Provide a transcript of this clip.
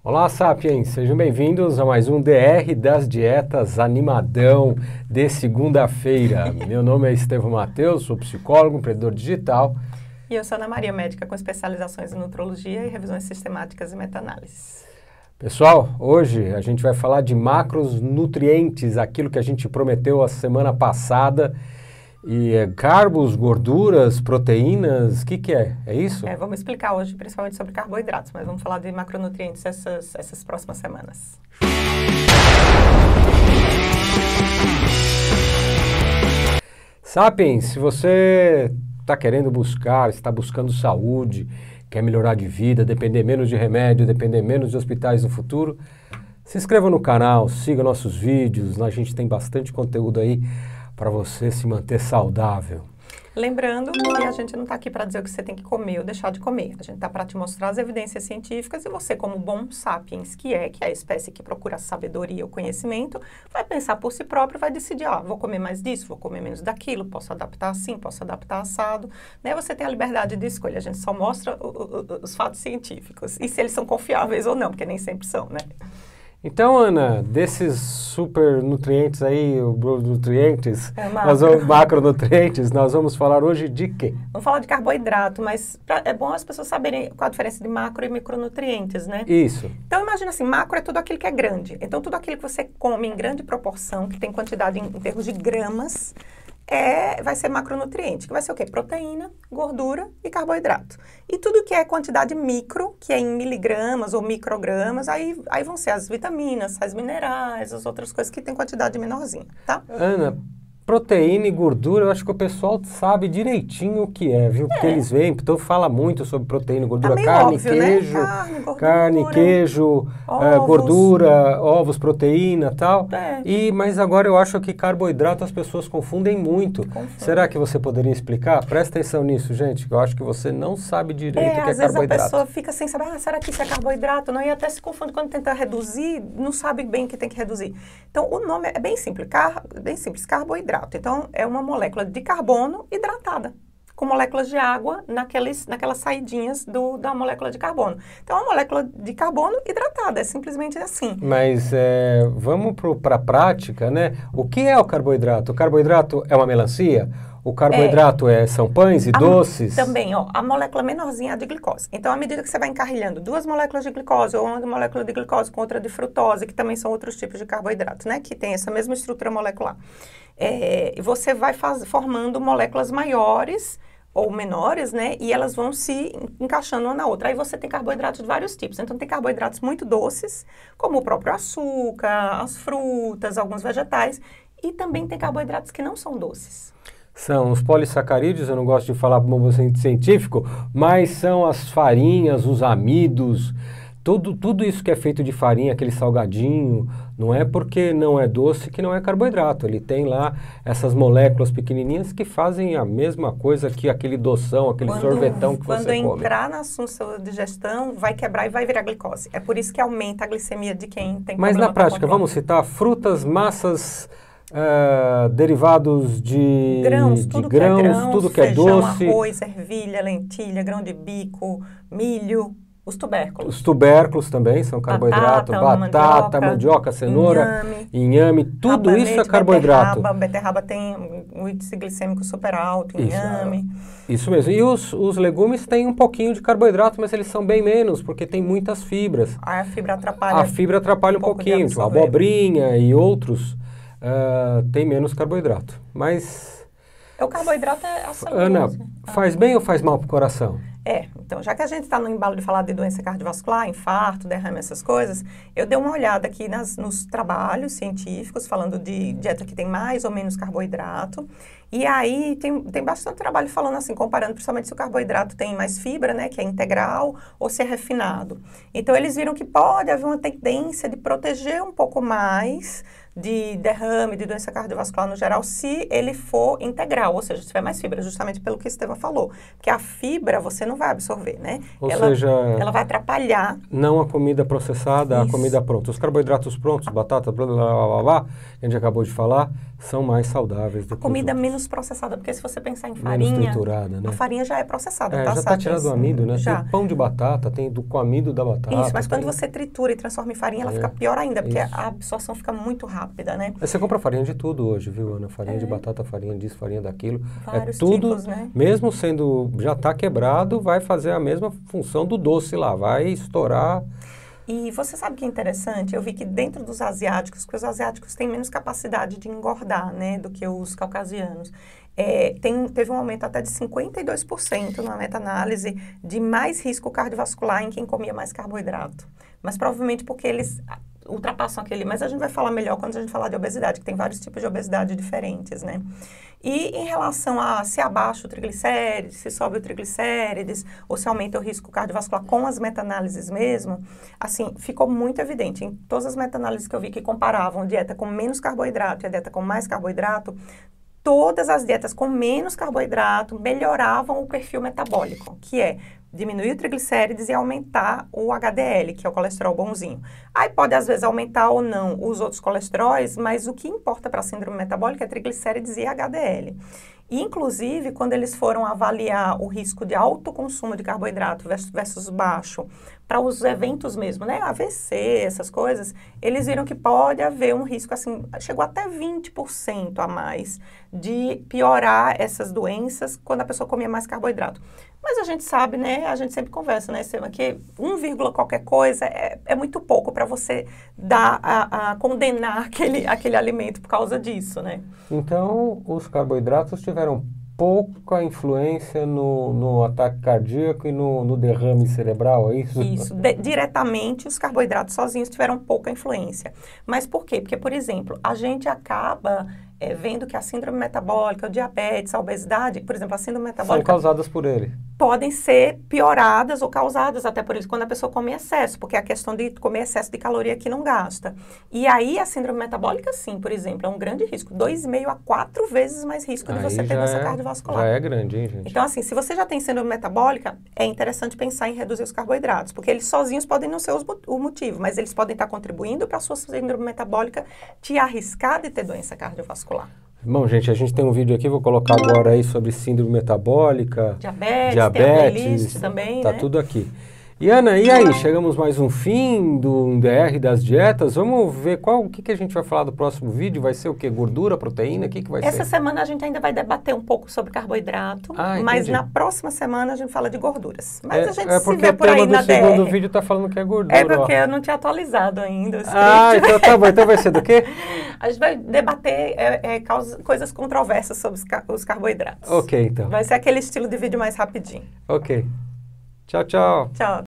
Olá, Sapiens! Sejam bem-vindos a mais um DR das Dietas animadão de segunda-feira. Meu nome é Estevão Mateus, sou psicólogo, empreendedor digital. E eu sou Ana Maria, médica com especializações em nutrologia e revisões sistemáticas e meta-análises. Pessoal, hoje a gente vai falar de macronutrientes, aquilo que a gente prometeu a semana passada. E carbos, gorduras, proteínas, o que é? É isso? Vamos explicar hoje principalmente sobre carboidratos, mas vamos falar de macronutrientes essas próximas semanas. Sapiens, se você está querendo buscar, está buscando saúde, quer melhorar de vida, depender menos de remédio, depender menos de hospitais no futuro, se inscreva no canal, siga nossos vídeos, a gente tem bastante conteúdo aí para você se manter saudável. Lembrando que a gente não está aqui para dizer o que você tem que comer ou deixar de comer. A gente está para te mostrar as evidências científicas e você, como bom sapiens que é a espécie que procura sabedoria ou conhecimento, vai pensar por si próprio, vai decidir, vou comer mais disso, vou comer menos daquilo, posso adaptar assim, posso adaptar assado. Né? Você tem a liberdade de escolha, a gente só mostra os fatos científicos e se eles são confiáveis ou não, porque nem sempre são, né? Então, Ana, desses super nutrientes aí, nutrientes, macronutrientes, nós vamos falar hoje de quê? Vamos falar de carboidrato, mas é bom as pessoas saberem qual a diferença de macro e micronutrientes, né? Isso. Então, imagina assim, macro é tudo aquilo que é grande. Então, tudo aquilo que você come em grande proporção, que tem quantidade em termos de gramas, vai ser macronutriente, que vai ser o quê? Proteína, gordura e carboidrato. E tudo que é quantidade micro, que é em miligramas ou microgramas, aí vão ser as vitaminas, sais minerais, as outras coisas que tem quantidade menorzinha, tá? Ana, proteína e gordura, eu acho que o pessoal sabe direitinho o que é, viu? Porque eles vêm, então fala muito sobre proteína e gordura, meio carne, óbvio, queijo, né? carne, queijo, ovos. Gordura, ovos, proteína, tal. É. Mas agora eu acho que carboidrato as pessoas confundem muito. Será que você poderia explicar? Presta atenção nisso, gente, que eu acho que você não sabe direito o que é às vezes carboidrato. A pessoa fica sem saber, será que isso é carboidrato? Não, e até se confunde quando tenta reduzir, não sabe bem que tem que reduzir. Então, o nome é bem simples, carboidrato. Então, é uma molécula de carbono hidratada, com moléculas de água naquelas saidinhas da molécula de carbono. Então, é uma molécula de carbono hidratada, é simplesmente assim. Mas vamos para a prática, né? O que é o carboidrato? O carboidrato é uma melancia? O carboidrato são pães e doces? Também, a molécula menorzinha é a de glicose. Então, à medida que você vai encarrilhando duas moléculas de glicose, ou uma molécula de glicose com outra de frutose, que também são outros tipos de carboidratos, né? Que tem essa mesma estrutura molecular. Você vai formando moléculas maiores ou menores, né? E elas vão se encaixando uma na outra. Aí você tem carboidratos de vários tipos. Então, tem carboidratos muito doces, como o próprio açúcar, as frutas, alguns vegetais. E também tem carboidratos que não são doces. São os polissacarídeos, eu não gosto de falar como científico, mas são as farinhas, os amidos, tudo isso que é feito de farinha, aquele salgadinho, não é porque não é doce que não é carboidrato. Ele tem lá essas moléculas pequenininhas que fazem a mesma coisa que aquele doção, aquele sorvetão que você come. Quando entrar na sua digestão, vai quebrar e vai virar glicose. É por isso que aumenta a glicemia de quem tem problema. Mas na prática, vamos citar frutas, massas... derivados de grãos, tudo que é feijão, doce, arroz, ervilha, lentilha, grão de bico, milho, os tubérculos. Os tubérculos também são carboidrato, batata, mandioca, cenoura, inhame, tudo isso é carboidrato. Beterraba tem um índice glicêmico super alto, inhame. Isso mesmo. E os legumes têm um pouquinho de carboidrato, mas eles são bem menos, porque tem muitas fibras. A fibra atrapalha. A fibra atrapalha um pouquinho, tipo a abobrinha e outros. Tem menos carboidrato, mas... O carboidrato é a saúde. Ana, faz bem ou faz mal para o coração? Então, já que a gente está no embalo de falar de doença cardiovascular, infarto, derrame, essas coisas, eu dei uma olhada aqui nos trabalhos científicos, falando de dieta que tem mais ou menos carboidrato, e aí tem bastante trabalho falando assim, comparando principalmente se o carboidrato tem mais fibra, né, que é integral, ou se é refinado. Então, eles viram que pode haver uma tendência de proteger um pouco mais de derrame, de doença cardiovascular no geral, se ele for integral, ou seja, se tiver mais fibra, justamente pelo que o Estevam falou. Porque a fibra você não vai absorver, né? Ou seja, ela vai atrapalhar. Não a comida processada, a comida pronta. Os carboidratos prontos, batata, blá, blá, blá, blá, blá, que a gente acabou de falar, são mais saudáveis do que Comida os outros. menos processada, porque se você pensar em farinha, Menos triturada, né? a farinha já é processada, tá? Já está tirado do amido, né? Já. Tem pão de batata, tem com amido da batata. Isso, mas quando você tritura e transforma em farinha, ela fica pior ainda, porque isso. a absorção fica muito rápida, né? Você compra farinha de tudo hoje, viu, Ana? Farinha de batata, farinha disso, farinha daquilo. Vários tudo, tipos, né? mesmo sendo, já está quebrado, vai fazer a mesma função do doce lá, vai estourar. E você sabe que é interessante? Eu vi que dentro dos asiáticos, porque os asiáticos têm menos capacidade de engordar, né, do que os caucasianos. Teve um aumento até de 52% na meta-análise de mais risco cardiovascular em quem comia mais carboidrato. Mas provavelmente porque eles ultrapassam aquele... Mas a gente vai falar melhor quando a gente falar de obesidade, que tem vários tipos de obesidade diferentes, né? E em relação a se abaixa o triglicérides, se sobe o triglicérides, ou se aumenta o risco cardiovascular com as meta-análises mesmo, assim, ficou muito evidente. Em todas as meta-análises que eu vi que comparavam dieta com menos carboidrato e a dieta com mais carboidrato, todas as dietas com menos carboidrato melhoravam o perfil metabólico, que é diminuir o triglicérides e aumentar o HDL, que é o colesterol bonzinho. Aí pode, às vezes, aumentar ou não os outros colesteróis, mas o que importa para a síndrome metabólica é triglicérides e HDL. E, inclusive, quando eles foram avaliar o risco de alto consumo de carboidrato versus baixo, para os eventos mesmo, né, AVC, essas coisas, eles viram que pode haver um risco, assim, chegou até 20% a mais de piorar essas doenças quando a pessoa comia mais carboidrato. Mas a gente sabe, né, a gente sempre conversa, né, Estevam, que 1, qualquer coisa é muito pouco para você dar a condenar aquele alimento por causa disso, né? Então, os carboidratos tiveram pouca influência no ataque cardíaco e no derrame cerebral, é isso? Isso. Diretamente, os carboidratos sozinhos tiveram pouca influência. Mas por quê? Porque, por exemplo, a gente acaba vendo que a síndrome metabólica, o diabetes, a obesidade, por exemplo, a síndrome metabólica... São causadas por ele. Podem ser pioradas ou causadas até por isso, quando a pessoa come excesso, porque é a questão de comer excesso de caloria que não gasta. E aí, a síndrome metabólica, sim, por exemplo, é um grande risco. 2,5 a 4 vezes mais risco de você ter doença cardiovascular. Já é grande, hein, gente? Então, assim, se você já tem síndrome metabólica, é interessante pensar em reduzir os carboidratos, porque eles sozinhos podem não ser o motivo, mas eles podem estar contribuindo para a sua síndrome metabólica te arriscar de ter doença cardiovascular. Bom, gente, a gente tem um vídeo aqui, vou colocar agora aí sobre síndrome metabólica, diabetes, tem a playlist também, tá né? tudo aqui. E Ana, e aí? Chegamos mais um fim do DR das dietas. Vamos ver o que a gente vai falar do próximo vídeo. Vai ser o quê? Gordura, proteína? O que vai ser? Essa semana a gente ainda vai debater um pouco sobre carboidrato, mas na próxima semana a gente fala de gorduras. Mas a gente se vê por aí na DR. Porque o tema do segundo vídeo tá falando que é gordura. É porque eu não tinha atualizado ainda o script. Então tá bom. Então vai ser do quê? A gente vai debater coisas controversas sobre os carboidratos. Ok, então. Vai ser aquele estilo de vídeo mais rapidinho. Ok. Tchau, tchau. Tchau.